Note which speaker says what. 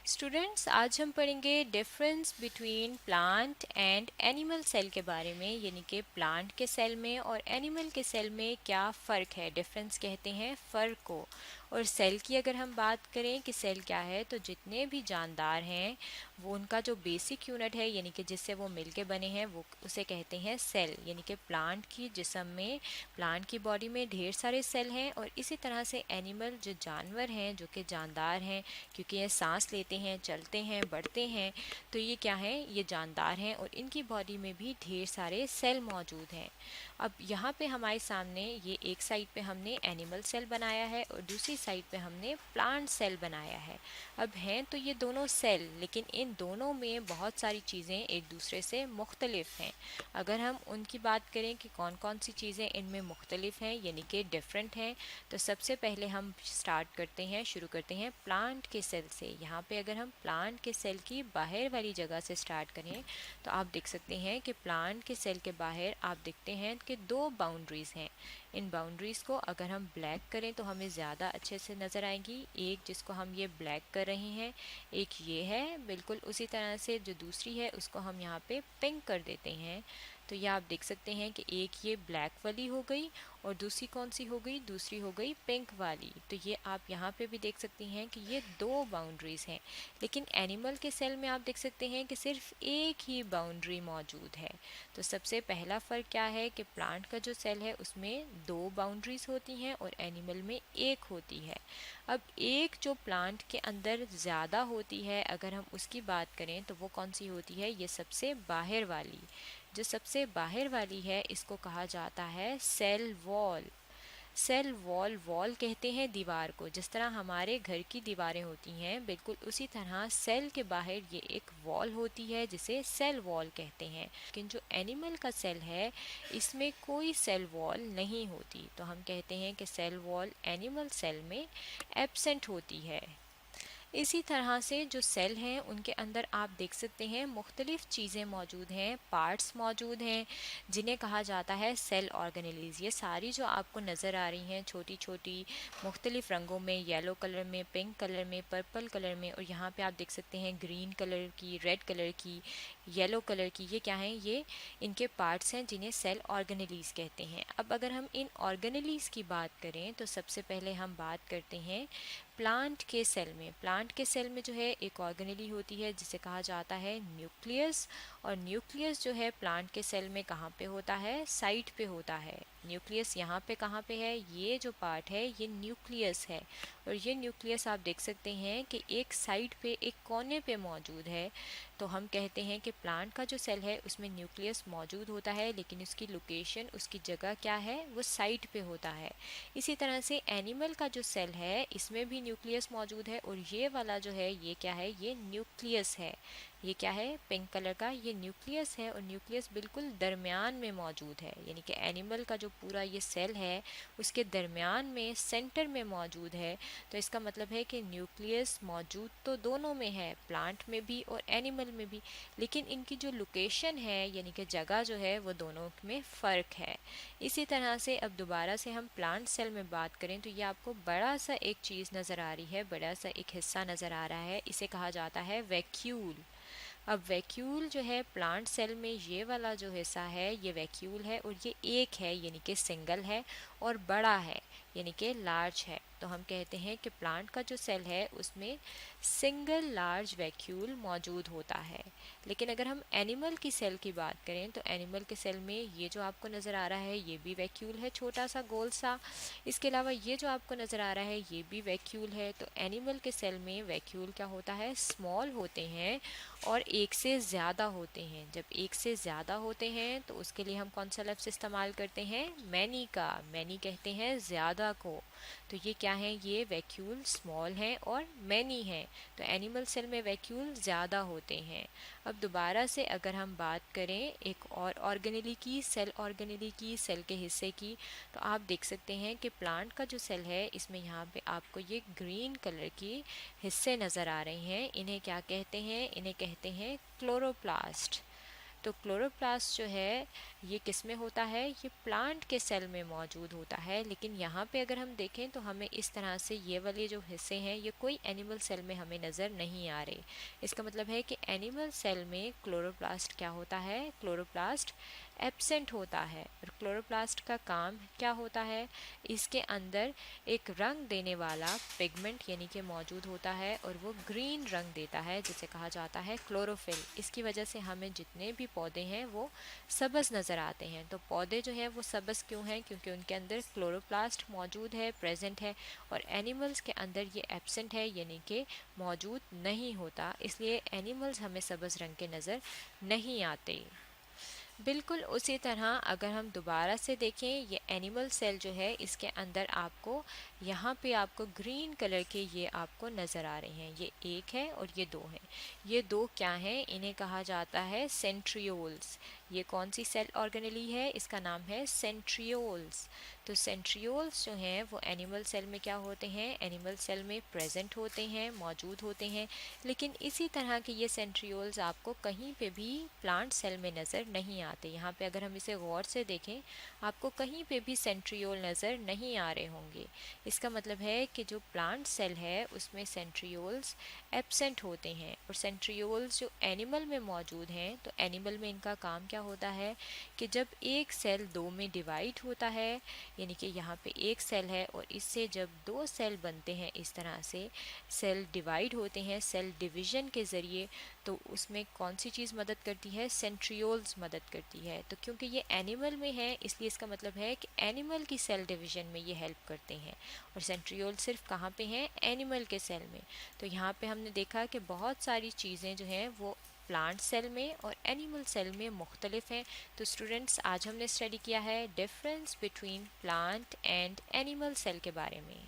Speaker 1: Students, आज हम पढ़ेंगे difference between plant and animal cell के बारे में, यानी कि प्लांट के सेल में और एनिमल के सेल में क्या फ़र्क है। डिफरेंस कहते हैं फ़र्क को। और सेल की अगर हम बात करें कि सेल क्या है, तो जितने भी जानदार हैं वो उनका जो बेसिक यूनिट है, यानी कि जिससे वो मिलके बने हैं, वो उसे कहते हैं सेल। यानी कि प्लांट की जिस्म में, प्लांट की बॉडी में ढेर सारे सेल हैं, और इसी तरह से एनिमल जो जानवर हैं, जो कि जानदार हैं, क्योंकि ये सांस लेते हैं, चलते हैं, बढ़ते हैं, तो ये क्या है, ये जानदार हैं और इनकी बॉडी में भी ढेर सारे सेल मौजूद हैं। अब यहाँ पे हमारे सामने ये एक साइड पे हमने एनिमल सेल बनाया है और दूसरी साइड पे हमने प्लांट सेल बनाया है। अब हैं तो ये दोनों सेल, लेकिन इन दोनों में बहुत सारी चीज़ें एक दूसरे से मुख्तलिफ हैं। अगर हम उनकी बात करें कि कौन कौन सी चीज़ें इनमें मुख्तलिफ हैं, यानी कि डिफरेंट हैं, तो सबसे पहले हम शुरू करते हैं प्लांट के सेल से। यहाँ पे अगर हम प्लांट के सेल की बाहर वाली जगह से स्टार्ट करें, तो आप देख सकते हैं कि प्लांट के सेल के बाहर आप देखते हैं कि दो बाउंड्रीज़ हैं। इन बाउंड्रीज़ को अगर हम ब्लैक करें तो हमें ज़्यादा अच्छे से नज़र आएंगी। एक जिसको हम ये ब्लैक कर रहे हैं, एक ये है। बिल्कुल उसी तरह से जो दूसरी है उसको हम यहाँ पे पिंक कर देते हैं। तो ये आप देख सकते हैं कि एक ये ब्लैक वाली हो गई और दूसरी कौन सी हो गई, दूसरी हो गई पिंक वाली। तो ये आप यहाँ पे भी देख सकती हैं कि ये दो बाउंड्रीज़ हैं। लेकिन एनिमल के सेल में आप देख सकते हैं कि सिर्फ एक ही बाउंड्री मौजूद है। तो सबसे पहला फ़र्क क्या है कि प्लांट का जो सेल है उसमें दो बाउंड्रीज़ होती हैं और एनिमल में एक होती है। अब एक जो प्लांट के अंदर ज़्यादा होती है, अगर हम उसकी बात करें तो वो कौन सी होती है, ये सबसे बाहर वाली। जो सबसे बाहर वाली है इसको कहा जाता है cell wall. Cell wall, wall कहते हैं दीवार को। जिस तरह हमारे घर की दीवारें होती हैं, बिल्कुल उसी तरह सेल के बाहर ये एक वॉल होती है जिसे सेल वॉल कहते हैं। लेकिन जो एनिमल का सेल है इसमें कोई सेल वॉल नहीं होती, तो हम कहते हैं कि सेल वॉल एनिमल सेल में एब्सेंट होती है। इसी तरह से जो सेल हैं उनके अंदर आप देख सकते हैं मुख्तलिफ़ चीज़ें मौजूद हैं, पार्ट्स मौजूद हैं, जिन्हें कहा जाता है सेल ऑर्गेनेलीज़। ये सारी जो आपको नज़र आ रही हैं छोटी छोटी मुख्तलिफ़ रंगों में, येलो कलर में, पिंक कलर में, पर्पल कलर में, और यहाँ पे आप देख सकते हैं ग्रीन कलर की, रेड कलर की, येलो कलर की, ये क्या हैं, ये इनके पार्ट्स हैं जिन्हें सेल ऑर्गेनेलीज़ कहते हैं। अब अगर हम इन ऑर्गेनेलीज़ की बात करें तो सबसे पहले हम बात करते हैं प्लांट के सेल में। प्लांट के सेल में जो है एक ऑर्गेनेली होती है जिसे कहा जाता है न्यूक्लियस। और न्यूक्लियस जो है प्लांट के सेल में कहाँ पे होता है, साइड पे होता है। न्यूक्लियस यहाँ पे कहाँ पे है, ये जो पार्ट है ये न्यूक्लियस है। और ये न्यूक्लियस आप देख सकते हैं कि एक साइड पे, एक कोने पे मौजूद है। तो हम कहते हैं कि प्लांट का जो सेल है उसमें न्यूक्लियस मौजूद होता है, लेकिन उसकी लोकेशन, उसकी जगह क्या है, वो साइड पे होता है। इसी तरह से एनिमल का जो सेल है इसमें भी न्यूक्लियस मौजूद है, और ये वाला जो है ये क्या है, ये न्यूक्लियस है। ये क्या है, पिंक कलर का, ये न्यूक्लियस है। और न्यूक्लियस बिल्कुल दरमियान में मौजूद है, यानी कि एनिमल का जो पूरा ये सेल है उसके दरमियान में, सेंटर में मौजूद है। तो इसका मतलब है कि न्यूक्लियस मौजूद तो दोनों में है, प्लांट में भी और एनिमल में भी, लेकिन इनकी जो लोकेशन है, यानी कि जगह जो है, वो दोनों में फ़र्क है। इसी तरह से अब दोबारा से हम प्लांट सेल में बात करें तो ये आपको बड़ा सा एक चीज़ नज़र आ रही है, बड़ा सा एक हिस्सा नज़र आ रहा है, इसे कहा जाता है वैक्यूल। अब वैक्यूल जो है प्लांट सेल में, ये वाला जो हिस्सा है ये वैक्यूल है, और ये एक है, यानी कि सिंगल है, और बड़ा है, यानी कि लार्ज है। तो हम कहते हैं कि प्लांट का जो सेल है उसमें सिंगल लार्ज वैक्यूल मौजूद होता है। लेकिन अगर हम एनिमल की सेल की बात करें तो एनिमल के सेल में ये जो आपको नज़र आ रहा है ये भी वैक्यूल है, छोटा सा गोल सा। इसके अलावा ये जो आपको नज़र आ रहा है ये भी वैक्यूल है। तो एनिमल के सेल में वैक्यूल क्या होता है, स्मॉल होते हैं और एक से ज़्यादा होते हैं। जब एक से ज़्यादा होते हैं तो उसके लिए हम कौन सा लफ्ज़ इस्तेमाल करते हैं, मैनी का। मैनी कहते हैं ज़्यादा को। तो ये क्या है, ये वैक्यूल स्मॉल हैं और मैनी हैं। तो एनिमल सेल में वैक्यूल ज़्यादा होते हैं। अब दोबारा से अगर हम बात करें एक और ऑर्गेनेली की, सेल ऑर्गेनेली की, सेल के हिस्से की, तो आप देख सकते हैं कि प्लांट का जो सेल है इसमें यहाँ पे आपको ये ग्रीन कलर की हिस्से नज़र आ रहे हैं। इन्हें क्या कहते हैं, इन्हें कहते हैं क्लोरोप्लास्ट। तो क्लोरोप्लास्ट जो है ये किस में होता है, ये प्लांट के सेल में मौजूद होता है। लेकिन यहाँ पे अगर हम देखें तो हमें इस तरह से ये वाले जो हिस्से हैं ये कोई एनिमल सेल में हमें नज़र नहीं आ रहे। इसका मतलब है कि एनिमल सेल में क्लोरोप्लास्ट क्या होता है, क्लोरोप्लास्ट एब्सेंट होता है। और क्लोरोप्लास्ट का काम क्या होता है, इसके अंदर एक रंग देने वाला पिगमेंट यानी कि मौजूद होता है और वो ग्रीन रंग देता है जिसे कहा जाता है क्लोरोफिल। इसकी वजह से हमें जितने भी पौधे हैं वो सब्ज़ नज़र आते हैं। तो पौधे जो हैं वो सब्ज़ क्यों हैं, क्योंकि उनके अंदर क्लोरोप्लास्ट मौजूद है, प्रेजेंट है। और एनिमल्स के अंदर ये एब्सेंट है यानी कि मौजूद नहीं होता, इसलिए एनिमल्स हमें सब्ज़ रंग के नज़र नहीं आते। बिल्कुल उसी तरह अगर हम दोबारा से देखें, ये एनिमल सेल जो है इसके अंदर आपको यहाँ पे आपको ग्रीन कलर के ये आपको नज़र आ रहे हैं। ये एक है और ये दो हैं। ये दो क्या हैं, इन्हें कहा जाता है सेंट्रियोल्स। ये कौन सी सेल ऑर्गेनेली है, इसका नाम है सेंट्रियोल्स। तो सेंट्रियोल्स जो हैं वो एनिमल सेल में क्या होते हैं, एनिमल सेल में प्रेजेंट होते हैं, मौजूद होते हैं। लेकिन इसी तरह के ये सेंट्रियोल्स आपको कहीं पे भी प्लांट सेल में नज़र नहीं आते। यहाँ पे अगर हम इसे गौर से देखें आपको कहीं पे भी सेंट्रियोल नज़र नहीं आ रहे होंगे। इसका मतलब है कि जो प्लांट सेल है उसमें सेंट्रियोल्स एब्सेंट होते हैं। और सेंट्रियोल्स जो एनिमल में मौजूद हैं तो एनिमल में इनका काम क्या होता है कि जब एक सेल दो में डिवाइड होता है, यानी कि यहाँ पे एक सेल है और इससे जब दो सेल बनते हैं, इस तरह से सेल डिवाइड होते हैं सेल डिवीज़न के ज़रिए, तो उसमें कौन सी चीज़ मदद करती है, सेंट्रियोल्स मदद करती है। तो क्योंकि ये एनिमल में है इसलिए इसका मतलब है कि एनिमल की सेल डिवीज़न में ये हेल्प करते हैं। और सेंट्रियोल सिर्फ कहाँ पे हैं, एनिमल के सेल में। तो यहाँ पे हमने देखा कि बहुत सारी चीज़ें जो हैं वो प्लांट सेल में और एनिमल सेल में मुख्तलिफ हैं। तो स्टूडेंट्स आज हमने स्टडी किया है difference between plant and animal cell के बारे में।